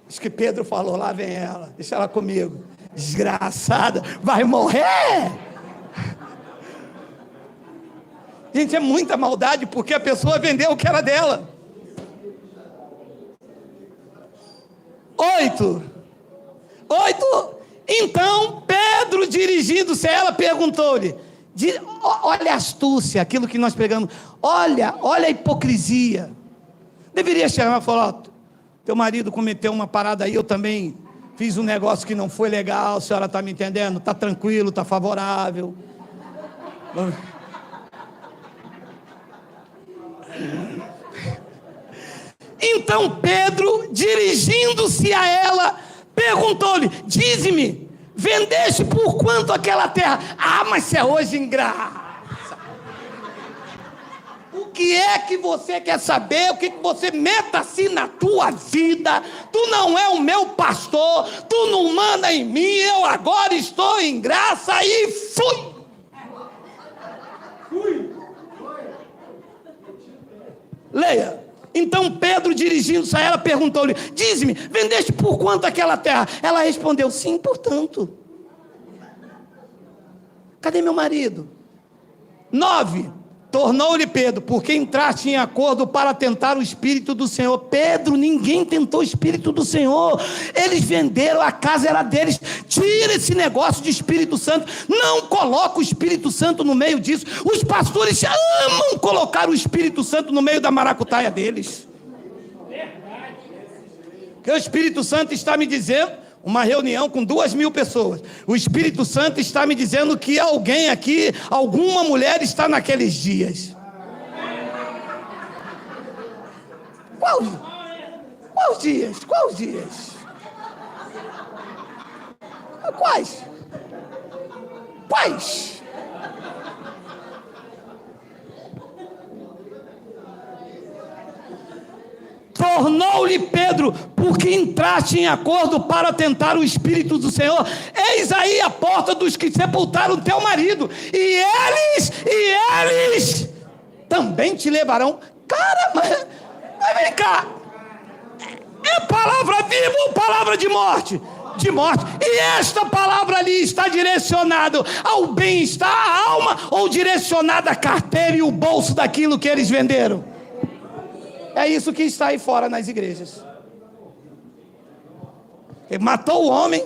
Acho que Pedro falou, lá vem ela, deixa ela comigo. Desgraçada, vai morrer! Gente, é muita maldade, porque a pessoa vendeu o que era dela. 8. Então, Pedro, dirigindo-se a ela, perguntou-lhe, olha a astúcia, aquilo que nós pregamos, olha a hipocrisia. Deveria chegar e falar, teu marido cometeu uma parada aí, eu também fiz um negócio que não foi legal, a senhora está me entendendo? Está tranquilo, está favorável. Então Pedro, dirigindo-se a ela, perguntou-lhe, dize-me, vendeste por quanto aquela terra? Ah, mas se é hoje em graça. O que é que você quer saber? O que você meta-se na tua vida? Tu não é o meu pastor, tu não manda em mim, eu agora estou em graça e fui. Leia. Então Pedro, dirigindo-se a ela, perguntou-lhe, dize-me, vendeste por quanto aquela terra? Ela respondeu, sim, portanto. Cadê meu marido? 9. Tornou-lhe Pedro, porque entraste em acordo para tentar o Espírito do Senhor. Pedro, ninguém tentou o Espírito do Senhor. Eles venderam, a casa era deles. Tira esse negócio de Espírito Santo. Não coloca o Espírito Santo no meio disso. Os pastores amam colocar o Espírito Santo no meio da maracutaia deles. Que o Espírito Santo está me dizendo, uma reunião com 2.000 pessoas, o Espírito Santo está me dizendo que alguém aqui, alguma mulher está naqueles dias. Quais dias? Quais? Tornou-lhe Pedro, porque entraste em acordo para tentar o Espírito do Senhor. Eis aí a porta dos que sepultaram teu marido, e eles também te levarão. Cara, mas vem cá, é palavra viva ou palavra de morte? De morte. E esta palavra ali está direcionada ao bem-estar, à alma, ou direcionada à carteira e o bolso daquilo que eles venderam? É isso que está aí fora nas igrejas. Ele matou o homem,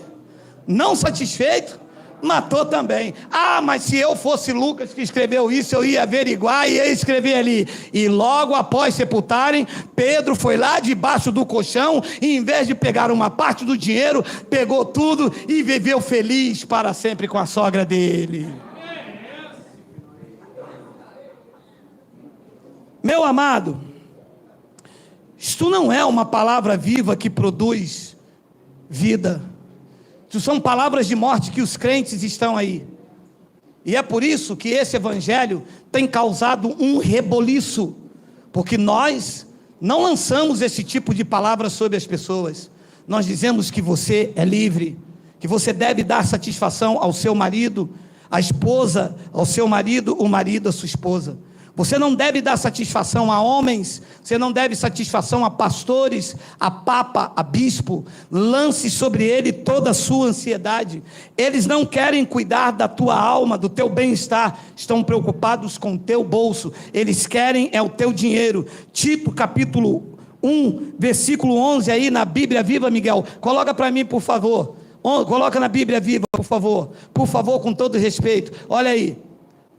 não satisfeito, matou também. Ah, mas se eu fosse Lucas que escreveu isso, eu ia averiguar e ia escrever ali. E logo após sepultarem, Pedro foi lá debaixo do colchão, e em vez de pegar uma parte do dinheiro, pegou tudo e viveu feliz para sempre com a sogra dele. Meu amado, isto não é uma palavra viva que produz vida. Isto são palavras de morte que os crentes estão aí. E é por isso que esse evangelho tem causado um reboliço, porque nós não lançamos esse tipo de palavra sobre as pessoas. Nós dizemos que você é livre, que você deve dar satisfação ao seu marido, a esposa ao seu marido, o marido à sua esposa. Você não deve dar satisfação a homens, você não deve satisfação a pastores, a papa, a bispo. Lance sobre ele toda a sua ansiedade. Eles não querem cuidar da tua alma, do teu bem-estar, estão preocupados com o teu bolso. Eles querem é o teu dinheiro. Tito capítulo 1, versículo 11 aí na Bíblia Viva, Miguel, coloca para mim por favor, coloca na Bíblia Viva por favor, com todo respeito, olha aí.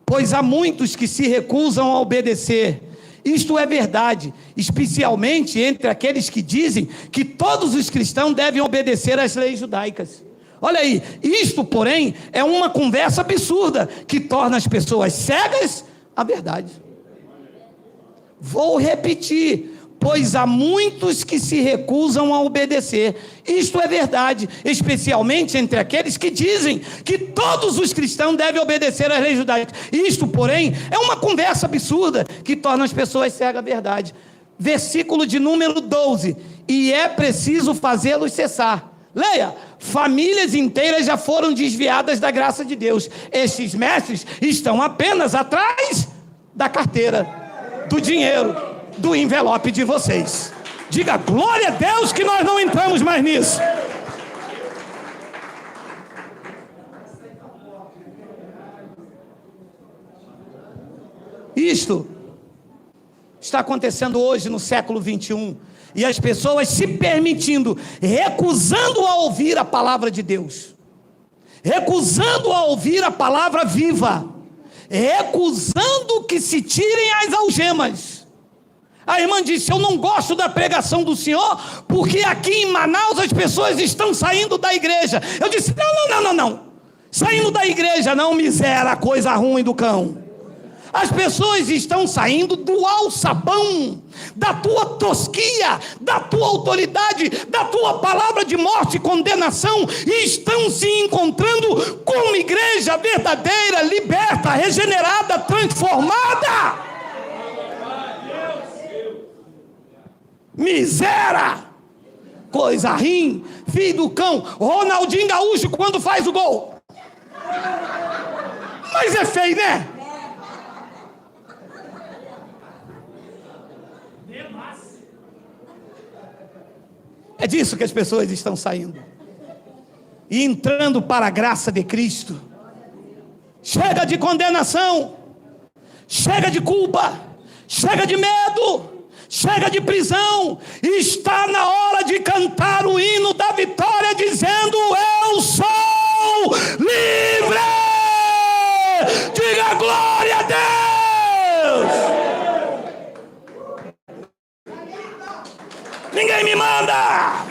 Pois há muitos que se recusam a obedecer. Isto é verdade, especialmente entre aqueles que dizem que todos os cristãos devem obedecer às leis judaicas. Olha aí, isto, porém, é uma conversa absurda que torna as pessoas cegas à verdade. Vou repetir: pois há muitos que se recusam a obedecer. Isto é verdade, especialmente entre aqueles que dizem que todos os cristãos devem obedecer às leis judaicas. Isto, porém, é uma conversa absurda que torna as pessoas cegas à verdade. Versículo de número 12: e é preciso fazê-los cessar. Leia: famílias inteiras já foram desviadas da graça de Deus. Estes mestres estão apenas atrás da carteira, do dinheiro, do envelope de vocês. Diga glória a Deus que nós não entramos mais nisso. Isto está acontecendo hoje no século 21, e as pessoas se permitindo, recusando a ouvir a palavra de Deus, recusando a ouvir a palavra viva, recusando que se tirem as algemas. A irmã disse: eu não gosto da pregação do senhor, porque aqui em Manaus as pessoas estão saindo da igreja. Eu disse: não. Saindo da igreja não, miséria, coisa ruim do cão. As pessoas estão saindo do alçapão, da tua tosquia, da tua autoridade, da tua palavra de morte e condenação, e estão se encontrando com uma igreja verdadeira, liberta, regenerada, transformada. Miséria, coisa ruim, filho do cão. Ronaldinho Gaúcho quando faz o gol. Mas é feio, né? É disso que as pessoas estão saindo e entrando para a graça de Cristo. Chega de condenação, chega de culpa, chega de medo, chega de prisão. Está na hora de cantar o hino da vitória, dizendo: eu sou livre. Diga glória a Deus. Ninguém me manda.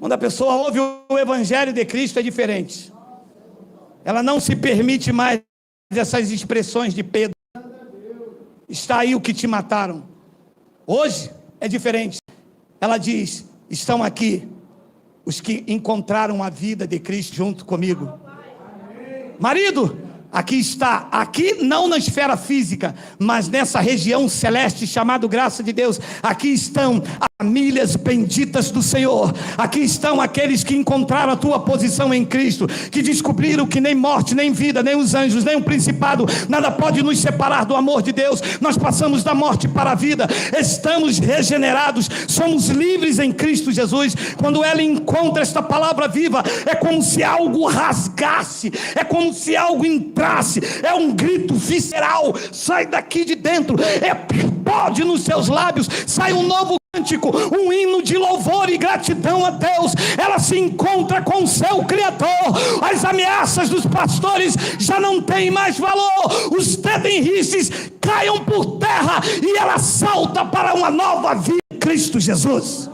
Quando a pessoa ouve o evangelho de Cristo, é diferente. Ela não se permite mais essas expressões de Pedro: está aí o que te mataram. Hoje é diferente. Ela diz: estão aqui os que encontraram a vida de Cristo junto comigo. Marido, aqui está, aqui não na esfera física, mas nessa região celeste chamada graça de Deus. Aqui estão famílias benditas do Senhor. Aqui estão aqueles que encontraram a tua posição em Cristo, que descobriram que nem morte, nem vida, nem os anjos, nem o principado, nada pode nos separar do amor de Deus. Nós passamos da morte para a vida, estamos regenerados, somos livres em Cristo Jesus. Quando ela encontra esta palavra viva, é como se algo rasgasse, é como se algo entrasse, é um grito visceral, sai daqui de dentro, pode nos seus lábios, sai um novo cântico, um hino de louvor e gratidão a Deus. Ela se encontra com o seu Criador. As ameaças dos pastores já não têm mais valor, os tedenrices caiam por terra e ela salta para uma nova vida em Cristo Jesus.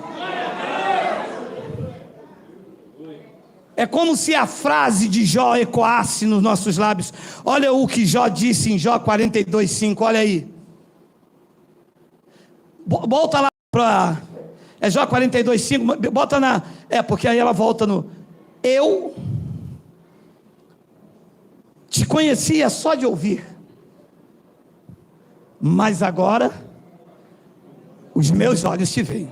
É como se a frase de Jó ecoasse nos nossos lábios. Olha o que Jó disse em Jó 42:5, olha aí. Volta lá para... É Jó 42:5, bota na... porque aí ela volta no... Eu te conhecia só de ouvir, mas agora os meus olhos te veem.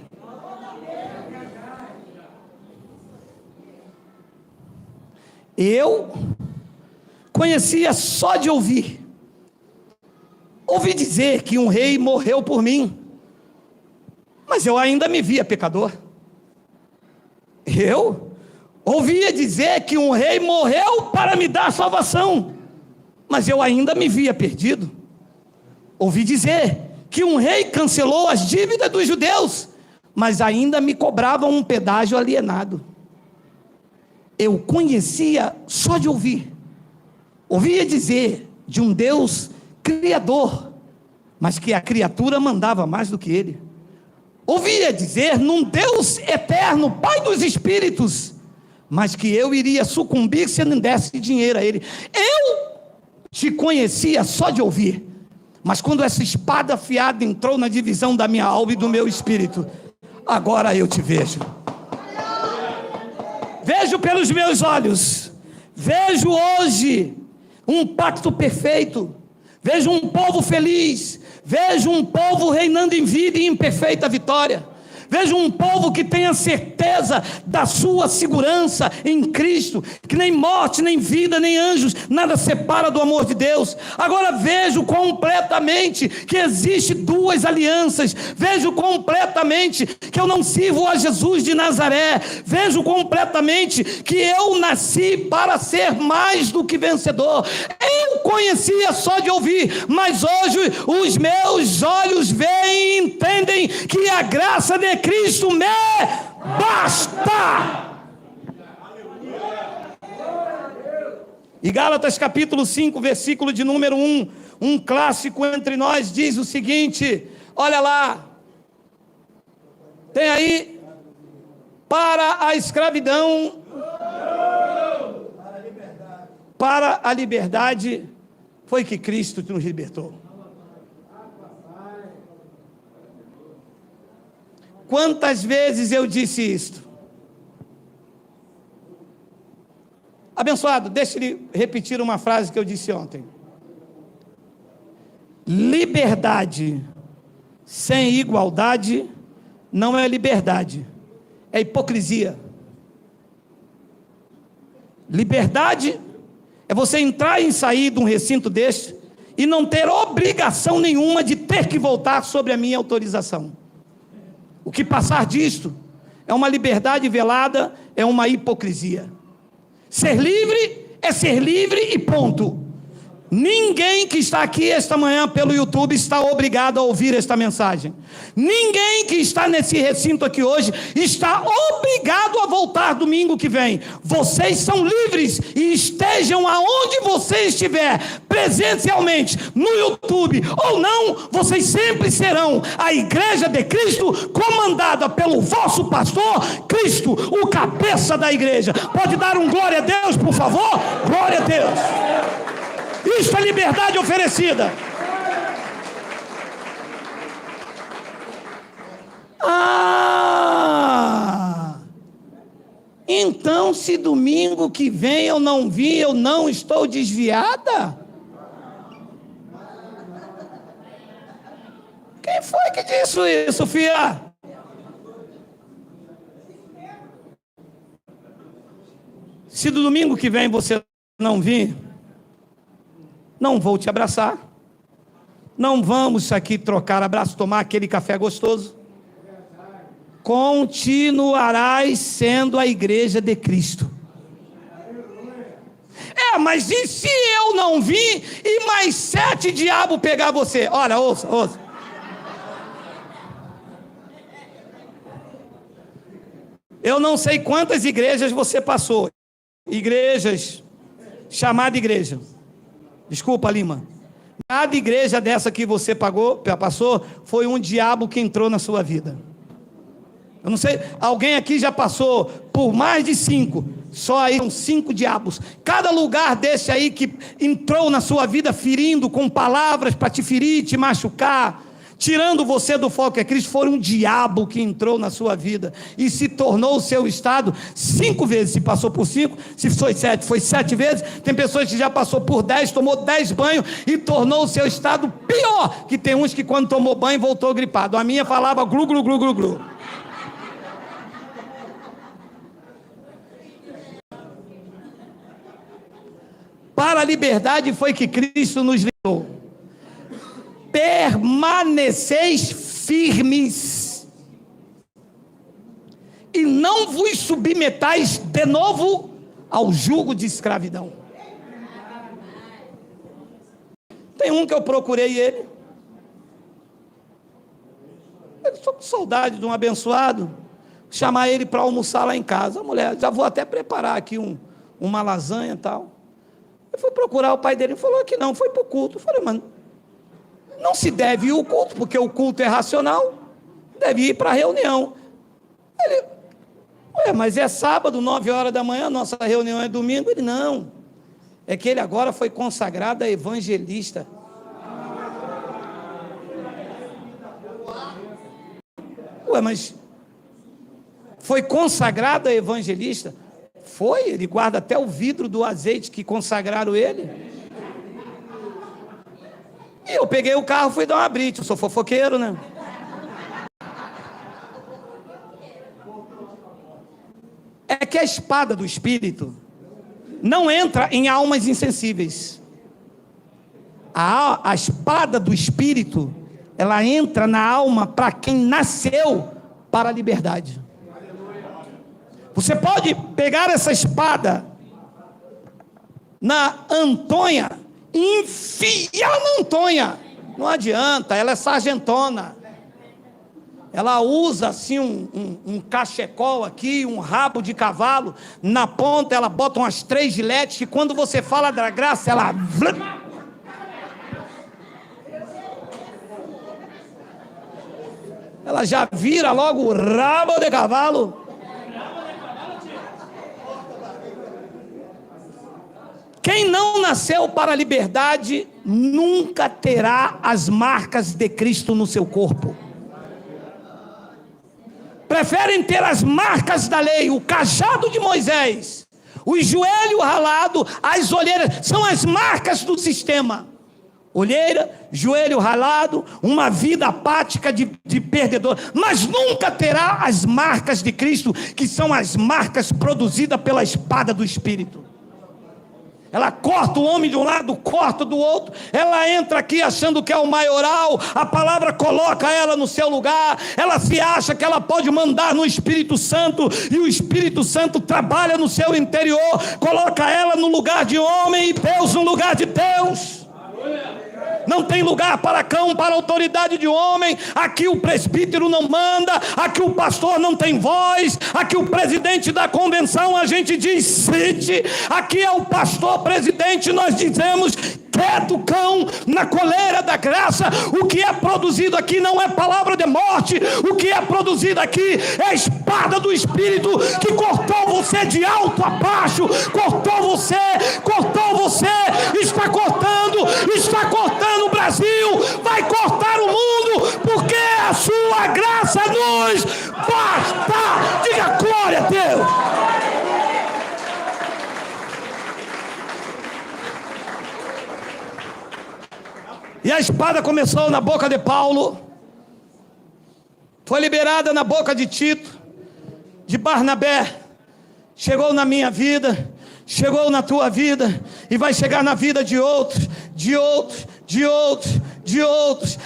Eu conhecia só de ouvir. Ouvi dizer que um rei morreu por mim, mas eu ainda me via pecador. Eu ouvia dizer que um rei morreu para me dar salvação, mas eu ainda me via perdido. Ouvi dizer que um rei cancelou as dívidas dos judeus, mas ainda me cobravam um pedágio alienado. Eu conhecia só de ouvir. Ouvia dizer de um Deus criador, mas que a criatura mandava mais do que ele. ouvia dizer num Deus eterno, Pai dos Espíritos, mas que eu iria sucumbir se eu não desse dinheiro a ele. Eu te conhecia só de ouvir, mas quando essa espada afiada entrou na divisão da minha alma e do meu espírito, agora eu te vejo. Vejo pelos meus olhos, vejo hoje um pacto perfeito, vejo um povo feliz, vejo um povo reinando em vida e em perfeita vitória. Vejo um povo que tem a certeza da sua segurança em Cristo, que nem morte, nem vida, nem anjos, nada separa do amor de Deus. Agora vejo completamente que existe duas alianças. Vejo completamente que eu não sirvo a Jesus de Nazaré. Vejo completamente que eu nasci para ser mais do que vencedor. Eu conhecia só de ouvir, mas hoje os meus olhos veem e entendem que a graça de Cristo me basta. E Gálatas capítulo 5, versículo de número 1, um clássico entre nós, diz o seguinte, olha lá, tem aí, para a escravidão, para a liberdade, foi que Cristo nos libertou. Quantas vezes eu disse isto? Abençoado, deixe ele repetir uma frase que eu disse ontem. Liberdade sem igualdade não é liberdade, é hipocrisia. Liberdade é você entrar e sair de um recinto deste e não ter obrigação nenhuma de ter que voltar sobre a minha autorização. O que passar disto é uma liberdade velada, é uma hipocrisia. Ser livre é ser livre e ponto. Ninguém que está aqui esta manhã pelo YouTube está obrigado a ouvir esta mensagem. Ninguém que está nesse recinto aqui hoje está obrigado a voltar domingo que vem. Vocês são livres e estejam aonde você estiver, presencialmente, no YouTube ou não, vocês sempre serão a Igreja de Cristo, comandada pelo vosso pastor, Cristo, o cabeça da igreja. Pode dar um glória a Deus, por favor? Glória a Deus. Isso é liberdade oferecida. Então se domingo que vem eu não vim, eu não estou desviada? Quem foi que disse isso, filha? Se do domingo que vem você não vir, não vou te abraçar, não vamos aqui trocar abraço, tomar aquele café gostoso, continuarás sendo a igreja de Cristo. Mas e se eu não vir e mais 7 diabos pegar você? Olha, ouça. Eu não sei quantas igrejas você passou, igrejas, chamada igreja. Desculpa, Lima. Cada igreja dessa que você passou, foi um diabo que entrou na sua vida. Eu não sei, alguém aqui já passou por mais de 5, só aí são 5 diabos. Cada lugar desse aí que entrou na sua vida ferindo com palavras para te ferir, te machucar, tirando você do foco que é Cristo, foi um diabo que entrou na sua vida e se tornou o seu estado 5 vezes. Se passou por 5, se foi 7, foi 7 vezes. Tem pessoas que já passou por 10, tomou 10 banhos e tornou o seu estado pior, que tem uns que quando tomou banho voltou gripado. A minha falava glu, glu, glu, glu, glu. Para a liberdade foi que Cristo nos libertou. Permaneceis firmes e não vos submetais de novo ao jugo de escravidão. Tem um que eu procurei ele. Eu estou com saudade de um abençoado. Chamar ele para almoçar lá em casa. Mulher, já vou até preparar aqui uma lasanha e tal. Eu fui procurar o pai dele, ele falou que não, foi para o culto. Eu falei, mano, não se deve ir ao culto, porque o culto é racional. deve ir para a reunião. Ele, mas é sábado, 9 horas da manhã, nossa reunião é domingo. Ele, não, é que ele agora foi consagrado a evangelista. Mas foi consagrado a evangelista? Foi, ele guarda até o vidro do azeite que consagraram ele. E eu peguei o carro e fui dar uma brite, eu sou fofoqueiro, né? É que a espada do Espírito não entra em almas insensíveis. A espada do Espírito, ela entra na alma para quem nasceu para a liberdade. Você pode pegar essa espada na Antônia e enfiar na Antônia. Não adianta, ela é sargentona. Ela usa assim um cachecol aqui, um rabo de cavalo. Na ponta ela bota umas 3 giletes, e quando você fala da graça, ela... ela já vira logo o rabo de cavalo. Quem não nasceu para a liberdade nunca terá as marcas de Cristo no seu corpo. Preferem ter as marcas da lei, o cajado de Moisés, o joelho ralado, as olheiras, são as marcas do sistema. Olheira, joelho ralado, uma vida apática de perdedor, mas nunca terá as marcas de Cristo, que são as marcas produzidas pela espada do Espírito. Ela corta o homem de um lado, corta do outro. Ela entra aqui achando que é o maioral. A palavra coloca ela no seu lugar. Ela se acha que ela pode mandar no Espírito Santo, e o Espírito Santo trabalha no seu interior, coloca ela no lugar de homem e Deus no lugar de Deus. Não tem lugar para cão, para autoridade de homem. Aqui o presbítero não manda, aqui o pastor não tem voz, aqui o presidente da convenção a gente diz cite, aqui é o pastor presidente, nós dizemos quieto cão, na coleira da graça. O que é produzido aqui não é palavra de morte, o que é produzido aqui é a espada do Espírito, que cortou você de alto a baixo, cortou você, está cortando o Brasil, vai cortar o mundo, porque a sua graça nos basta. Diga glória a Deus. E a espada começou na boca de Paulo, foi liberada na boca de Tito, de Barnabé, chegou na minha vida, chegou na tua vida, e vai chegar na vida de outros,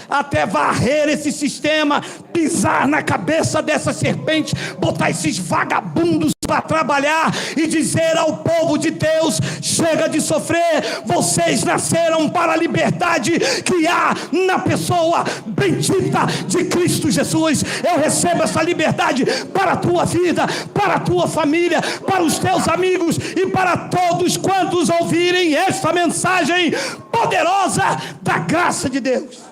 até varrer esse sistema, pisar na cabeça dessa serpente, botar esses vagabundos para trabalhar e dizer ao povo de Deus: chega de sofrer, vocês nasceram para a liberdade que há na pessoa bendita de Cristo Jesus. Eu recebo essa liberdade para a tua vida, para a tua família, para os teus amigos e para todos quantos ouvirem esta mensagem poderosa da graça de Deus.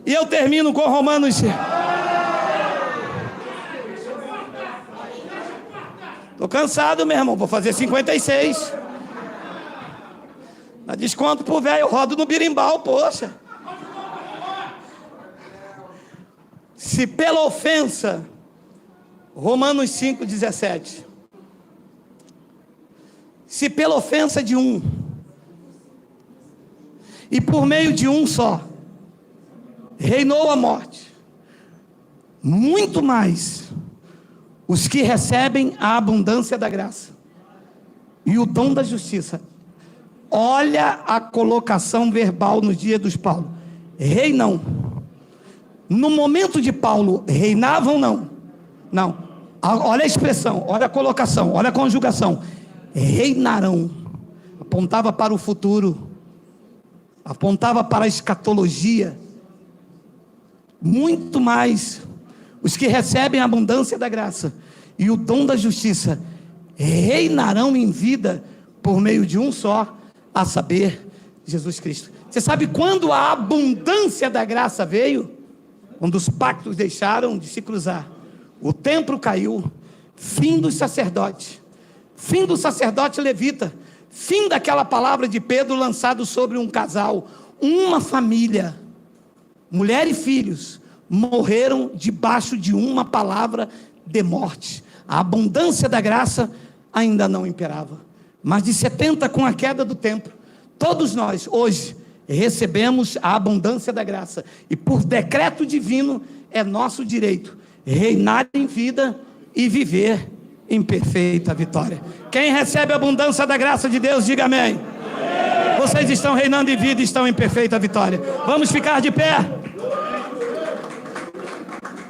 E eu termino com Romanos. Estou cansado, meu irmão, vou fazer 56. Dá desconto pro velho, eu rodo no birimbau, poxa. Se pela ofensa, Romanos 5,17. Se pela ofensa de um, e por meio de um só, reinou a morte, muito mais os que recebem a abundância da graça e o dom da justiça. Olha a colocação verbal no dia dos Paulo. Reinam. No momento de Paulo, reinavam não? Não. Olha a expressão, olha a colocação, olha a conjugação. Reinarão. Apontava para o futuro, apontava para a escatologia. Muito mais os que recebem a abundância da graça e o dom da justiça reinarão em vida por meio de um só, a saber, Jesus Cristo. Você sabe quando a abundância da graça veio? quando os pactos deixaram de se cruzar, o templo caiu, fim dos sacerdotes, fim do sacerdote levita, fim daquela palavra de Pedro lançado sobre um casal, uma família, mulher e filhos, morreram debaixo de uma palavra de morte. A abundância da graça ainda não imperava. Mas de 70, com a queda do templo, todos nós hoje recebemos a abundância da graça, e por decreto divino é nosso direito reinar em vida e viver em perfeita vitória. Quem recebe a abundância da graça de Deus, diga amém. Vocês estão reinando em vida e estão em perfeita vitória. Vamos ficar de pé.